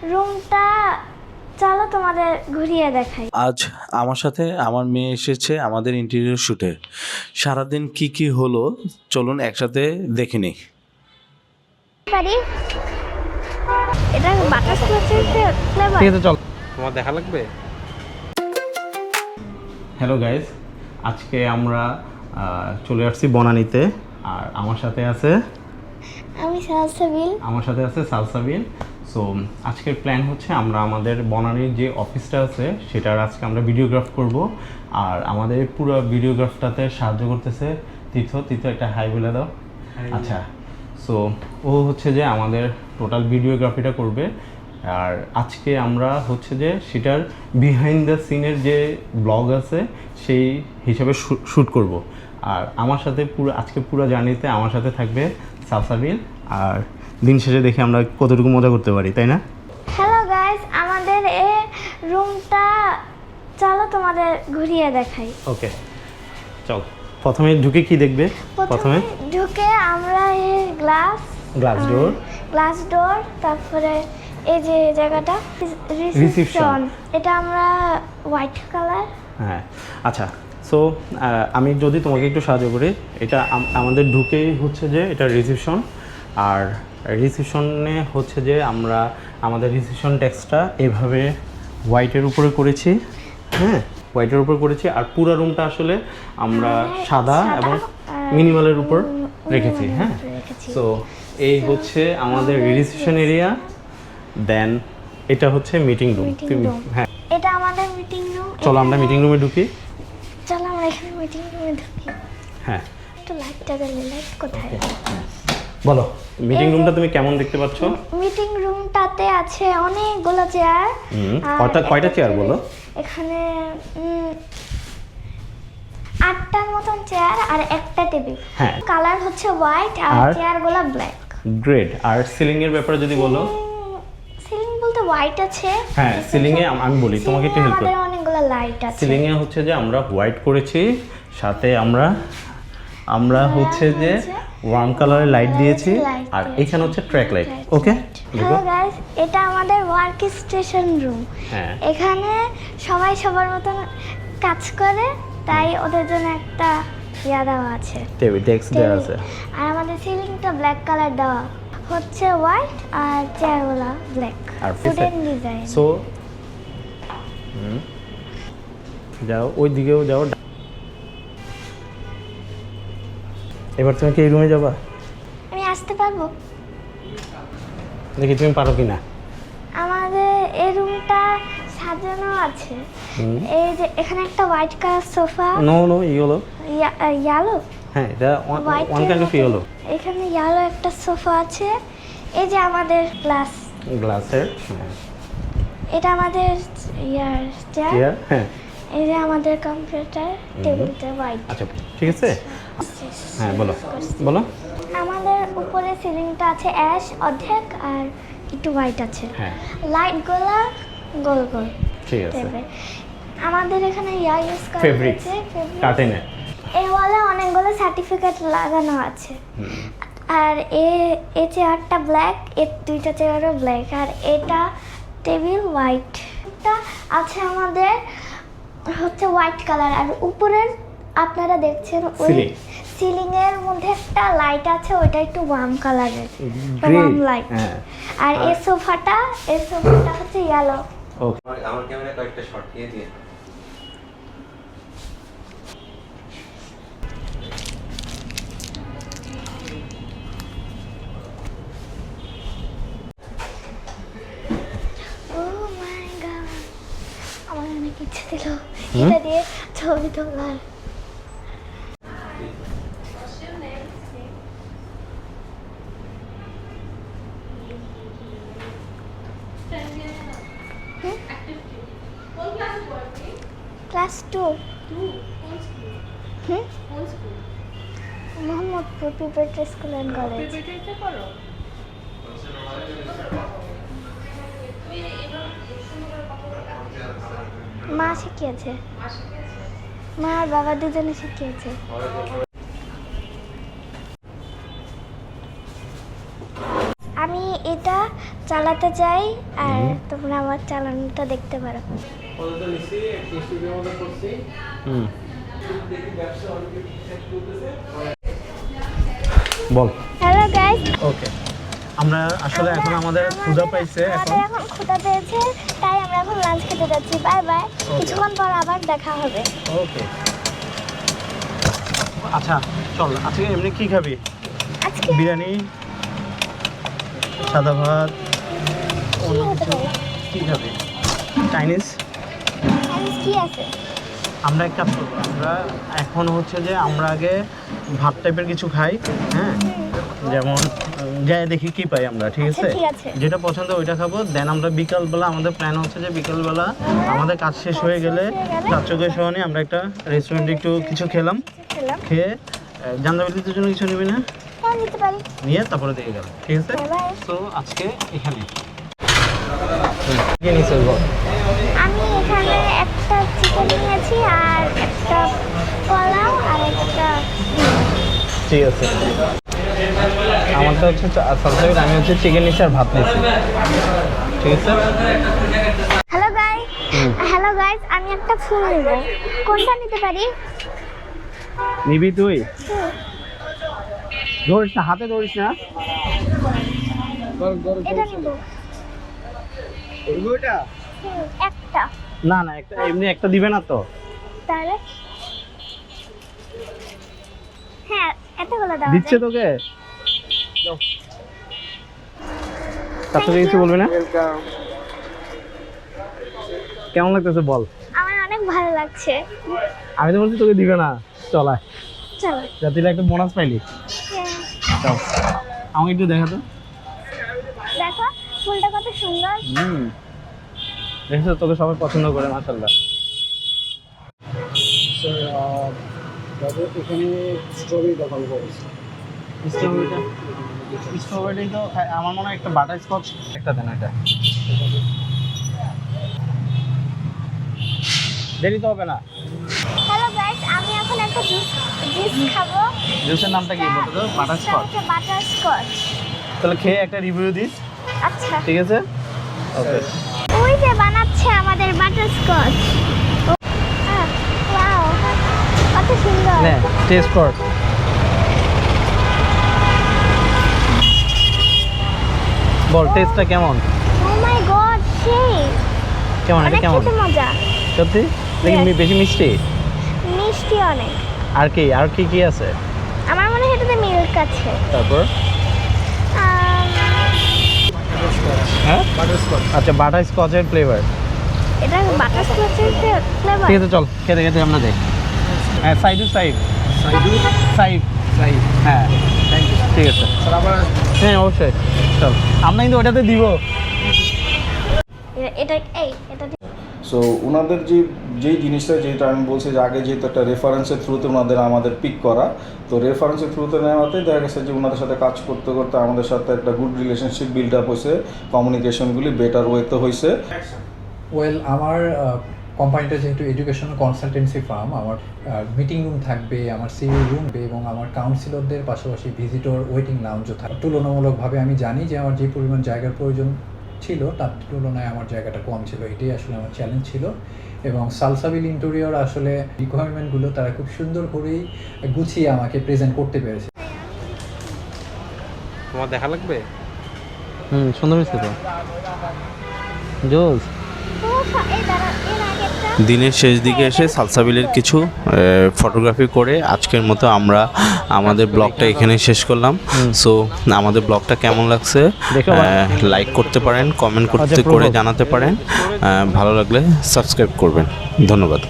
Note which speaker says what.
Speaker 1: রুমটা চলো তোমাদের ঘুরিয়ে দেখাই।
Speaker 2: আজ আমার সাথে আমার মেয়ে এসেছে আমাদের ইন্টেরিয়র শুটে। সারাদিন কি কি হলো চলুন একসাথে দেখে নিই।
Speaker 1: পারি এটা বাটার স্কচের ফ্লেভার।
Speaker 3: ঠিক আছে চল, তোমার দেখা লাগবে। হ্যালো গাইস, আজকে আমরা চলে আসছি বনানীতে। আর আমার সাথে আছে সালসাবিল। সো আজকের প্ল্যান হচ্ছে আমরা আমাদের বনানীর যে অফিসটা আছে সেটার আজকে আমরা ভিডিওগ্রাফ করব। আর আমাদের পুরো ভিডিওগ্রাফটাতে সাহায্য করতেছে তীর্থ একটা হাই বলে দাও। আচ্ছা, সো ও হচ্ছে যে আমাদের টোটাল ভিডিওগ্রাফিটা করবে। আর আজকে আমরা হচ্ছে যে সেটার বিহাইন্ড দ্য সিনের যে ব্লগ আছে সেই হিসাবে শ্যুট করব। আর আমার সাথে আজকে পুরো জার্নিতে আমার সাথে থাকবে সালসাবিল। আর দিন শেষে দেখে আমরা কতটুকু মজা করতে পারি, তাই না?
Speaker 1: হ্যালো গাইস, আমাদের এই রুমটা চলো তোমাদের ঘুরিয়ে দেখাই।
Speaker 3: ওকে চল, প্রথমে ঢুকে কি দেখবে?
Speaker 1: প্রথমে ঢুকে আমরা এই গ্লাস ডোর, তারপরে এই যে জায়গাটা রিসেপশন, এটা আমরা হোয়াইট কালার।
Speaker 3: হ্যাঁ আচ্ছা, সো আমি যদি তোমাকে একটু সাহায্য করি, এটা আমাদের ঢুকেই হচ্ছে যে এটা রিসেপশন। আর রিসেপশনে হচ্ছে যে আমরা আমাদের রিসেপশন ডেস্কটা এভাবে হোয়াইটের উপরে করেছি। হ্যাঁ, হোয়াইটের উপর করেছি। আর পুরো রুমটা আসলে আমরা সাদা এবং মিনিমালের উপর রেখেছি। হ্যাঁ, সো এই হচ্ছে আমাদের রিসেপশন এরিয়া। দেন এটা হচ্ছে মিটিং রুম। হ্যাঁ,
Speaker 1: এটা আমাদের মিটিং রুম।
Speaker 3: চলো আমরা মিটিং রুমে ঢুকি।
Speaker 1: চলো আমরা এখানে মিটিং রুমে ঢুকি।
Speaker 3: হ্যাঁ,
Speaker 1: একটু লাইটটা জ্বালিয়ে, লাইট কোথায়?
Speaker 3: বলো মিটিং রুমটা তুমি কেমন দেখতে পাচ্ছ?
Speaker 1: মিটিং রুমটাতে আছে অনেকগুলো চেয়ার।
Speaker 3: কয়টা চেয়ার বলো?
Speaker 1: এখানে 8টার মতন চেয়ার আর একটা টেবিল।
Speaker 3: হ্যাঁ,
Speaker 1: কালার হচ্ছে হোয়াইট আর চেয়ারগুলো ব্ল্যাক।
Speaker 3: গ্রেড। আর সিলিং এর ব্যাপারে যদি বলো?
Speaker 1: সিলিং বলতে হোয়াইট আছে।
Speaker 3: হ্যাঁ, সিলিং এ আমি বলি তোমাকে একটু হেল্প করি।
Speaker 1: আমাদের অনেকগুলো লাইট আছে।
Speaker 3: সিলিং এ হচ্ছে যে আমরা হোয়াইট করেছি, সাথে আমরা হচ্ছে যে ওয়ার্ম কালারের লাইট দিয়েছি। আর এখানে হচ্ছে ট্র্যাক লাইট। ওকে,
Speaker 1: হ্যালো গাইস, এটা আমাদের ওয়ার্ক স্টেশন রুম।
Speaker 3: হ্যাঁ,
Speaker 1: এখানে সবাই সবার মতন কাজ করে, তাই ওদের জন্য একটা ইয়া দেওয়া আছে,
Speaker 3: ডেস্ক দেওয়া আছে।
Speaker 1: আর আমাদের সিলিংটা ব্ল্যাক কালার দেওয়া হচ্ছে হোয়াইট আর চেয়ারগুলো ব্ল্যাক।
Speaker 3: আর
Speaker 1: উডেন ডিজাইন।
Speaker 3: সো যাও ওই দিকেও যাও। এবার তুমি কি এই রুমে যাবা?
Speaker 1: আমি আসতে পারবো?
Speaker 3: দেখি তুমি পারো কিনা।
Speaker 1: আমাদের এই রুমটা সাজানো আছে। এই যে এখানে একটা white colour sofa.
Speaker 3: No yellow.
Speaker 1: Yellow?
Speaker 3: হ্যাঁ, এটা ওয়ান কাইন্ড অফ ইয়েলো।
Speaker 1: এখানে ইয়েলো একটা সোফা আছে। এই যে আমাদের
Speaker 3: গ্লাসের।
Speaker 1: এটা আমাদের চেয়ার।
Speaker 3: হ্যাঁ,
Speaker 1: এই যে আমাদের কম্পিউটার টেবিলটা হোয়াইট।
Speaker 3: আচ্ছা ঠিক আছে। হ্যাঁ বলো।
Speaker 1: আমাদের উপরে সিলিংটা আছে অ্যাশ অর্ধেক আর একটু হোয়াইট আছে।
Speaker 3: হ্যাঁ,
Speaker 1: লাইটগুলো গোল গোল।
Speaker 3: ঠিক আছে।
Speaker 1: আমাদের এখানে ইউজ করা
Speaker 3: ফেব্রিক্স কার্টেনে।
Speaker 1: এই ওয়ালে অনেকগুলো সার্টিফিকেট লাগানো আছে। আর এই চেয়ারটা ব্ল্যাক, এর দুইটা চেয়ারও ব্ল্যাক। আর এটা টেবিল হোয়াইট। এটা আছে আমাদের হচ্ছে হোয়াইট কালার। আর উপরের আপনারা দেখছেন ওই সিলিং এর মধ্যে একটা লাইট আছে, ওইটা একটু ওয়ার্ম কালারের, ওয়ার্ম লাইট। আর এই সোফাটা হচ্ছে ইয়েলো।
Speaker 3: ওকে,
Speaker 4: আমার ক্যামেরা কয়েকটা শট দিয়ে দিয়ে।
Speaker 1: আমার অনেক ইচ্ছে ছিল এটা দিয়ে ছবি তোলার। Class 2 Mohammadpur preparatory school and college. মা শিখিয়েছে, মা আর বাবা দুজনে শিখিয়েছে। আমি এটা চালাতে চালাতে চাই আর তোমরা আমার চালানোটা দেখতে পারো।
Speaker 3: বল।
Speaker 1: হ্যালো গাইস,
Speaker 3: ওকে, আমরা আসলে এখন আমাদের ক্ষুধা পাইছে।
Speaker 1: আমাদের এখন ক্ষুধা পেয়েছে, তাই আমরা এখন লাঞ্চ খেতে যাচ্ছি। বাই বাই, কিছুক্ষণ পর আবার দেখা হবে।
Speaker 3: ওকে, আচ্ছা চল। আজকে এমনি কি খাবি?
Speaker 1: আজকে
Speaker 3: বিরিয়ানি, সাদা ভাত,
Speaker 1: কি হতে পারে?
Speaker 3: কি খাবি? চাইনিজ?
Speaker 1: চাইনিজ কি আছে?
Speaker 3: আমরা এক কাজ করবো, আমরা এখন হচ্ছে যে আমরা আগে ভাত টাইপের কিছু খাই, হ্যাঁ, যেমন যাই দেখি কি পাই আমরা, ঠিক
Speaker 1: আচ্ছা,
Speaker 3: আছে?
Speaker 1: ঠিক আছে।
Speaker 3: যেটা পছন্দ ওইটা খাবো। দেন আমরা বিকালবেলা, আমাদের প্ল্যান হচ্ছে যে বিকালবেলা আমাদের কাজ শেষ হয়ে গেলে চাচকের সহনে আমরা একটা রেস্টুরেন্টে একটু কিছু খেলাম,
Speaker 1: খেলাম।
Speaker 3: খেয়ে জান্দাবিলিদের জন্য কিছু নিবি না,
Speaker 1: হ্যাঁ, নিতে পারি।
Speaker 3: নিয়ে তারপরে দিয়ে গেলাম, ঠিক আছে?
Speaker 1: Bye bye.
Speaker 3: তো আজকে এখানে কি নিছিস বল?
Speaker 1: আমি এখানে একটা চিকেন নিয়েছি আর একটা পোলাও আর একটা
Speaker 3: ঠিক আছে, আমারটা হচ্ছে সালসাবির, আমি হচ্ছে চিকেন নিচ্ছি আর ভাত নিচ্ছি, ঠিক আছে?
Speaker 1: হ্যালো গাইস, আমি একটা ফুল নেব। কোনটা নিতে পারি?
Speaker 3: নিবি তুই? ধরিস না, হাতে ধরিস না।
Speaker 1: এটা নিব।
Speaker 3: ওইটা
Speaker 1: একটা।
Speaker 3: না না, একটা এমনি একটা দিবে না তো?
Speaker 1: তাহলে হ্যাঁ, এতগুলো দাও।
Speaker 3: দিচ্ছে তোকে? তার সাথে কিছু বলবি না? কেমন লাগতেছে বল?
Speaker 1: আমার অনেক ভালো লাগছে।
Speaker 3: আমি তো বলছি তোকে দিবে না, চলায়
Speaker 1: চলো।
Speaker 3: যাতে একটা বোনাস পাইলি। চল, আমাকে একটু দেখা তো।
Speaker 1: দেখো ফুলটা কত সুন্দর।
Speaker 3: দেখছো, তোকে সবাই পছন্দ করে, মাশাআল্লাহ।
Speaker 5: এখানে স্ট্রবেরি দোকান করেছে।
Speaker 3: স্ট্রবেরি তো আমার মনে হয় একটা বাটার স্কচ একটা দেন, এটা দেরি তো হবে না।
Speaker 1: হ্যালো গাইস, আমি এখন একটা জুস খাবো।
Speaker 3: জুসের নামটা কি বলতো? তো বাটার স্কচ।
Speaker 1: Butter Scotch.
Speaker 3: তাহলে খেয়ে একটা রিভিউ দিস,
Speaker 1: আচ্ছা,
Speaker 3: ঠিক আছে? ওকে।
Speaker 1: ওই যে বানাচ্ছে আমাদের বাটার স্কচ। ওয়াও, কত সুন্দর।
Speaker 3: নে টেস্ট কর। বল টেস্টটা কেমন?
Speaker 1: ও মাই গড, সেই
Speaker 3: কেমন, এটা
Speaker 1: অনেক
Speaker 3: কেমন?
Speaker 1: খেতে মজা।
Speaker 3: সত্যি? দেখি
Speaker 1: Yes.
Speaker 3: বেশি মিষ্টি?
Speaker 1: মিষ্টি অনেক।
Speaker 3: আর কি, আর কি কি আছে?
Speaker 1: আমার মনে হয় এটাতে মিল্ক আছে।
Speaker 3: তারপর হ্যাঁ, আচ্ছা, বাটার স্কচের ফ্লেভার।
Speaker 1: এটা বাটার স্কচের ফ্লেভার।
Speaker 3: ঠিক আছে, চল খেতে খেতে আমরা দেখ। হ্যাঁ, সাইড সাইড হ্যাঁ, ঠিক আছে
Speaker 5: স্যার আবার
Speaker 3: হ্যাঁ অবশ্যই, চল। আমরা কিন্তু ওটাতে দিব।
Speaker 1: এটা এটা
Speaker 5: সো ওনাদের যেই জিনিসটা, যেটা আমি বলছি যে আগে যেহেতু একটা রেফারেন্সের থ্রুতে ওনাদের আমাদের পিক করা, তো রেফারেন্সের থ্রুতে নেওয়াতে দেখা গেছে যে ওনাদের সাথে কাজ করতে করতে আমাদের সাথে একটা গুড রিলেশনশিপ বিল্ড আপ হয়েছে, কমিউনিকেশনগুলি বেটার ওয়েতে হয়েছে।
Speaker 6: ওয়েল, আমার কোম্পানিটা যেহেতু এডুকেশনাল কনসালটেন্সি ফার্ম, আমার মিটিং রুম থাকবে, আমার সিইও রুম এবং আমার কাউন্সিলরদের পাশাপাশি ভিজিটর ওয়েটিং লাউঞ্জও থাকবে। তুলনামূলকভাবে আমি জানি যে আমার যে পরিমাণ জায়গার প্রয়োজন ছিল তার তুলনায় আমার জায়গাটা কম ছিল, এটাই আসলে আমার চ্যালেঞ্জ ছিল। এবং সালসাবিল ইন্টেরিয়র আসলে রিকোয়ারমেন্টগুলো তারা খুব সুন্দর করেই গুছিয়ে আমাকে প্রেজেন্ট করতে পেরেছে।
Speaker 3: তোমার দেখা লাগবে? সুন্দর হয়েছে তো, জোস।
Speaker 1: এই দাঁড়া, এর আগেরটা
Speaker 2: দিনের শেষ দিকে এসে সালসাবিলের কিছু ফটোগ্রাফি করে আজকের মতো আমরা আমাদের ব্লগটা এখানে শেষ করলাম। সো আমাদের ব্লগটা কেমন লাগছে লাইক করতে পারেন, কমেন্ট করতে করে জানাতে পারেন, ভালো লাগলে সাবস্ক্রাইব করবেন। ধন্যবাদ।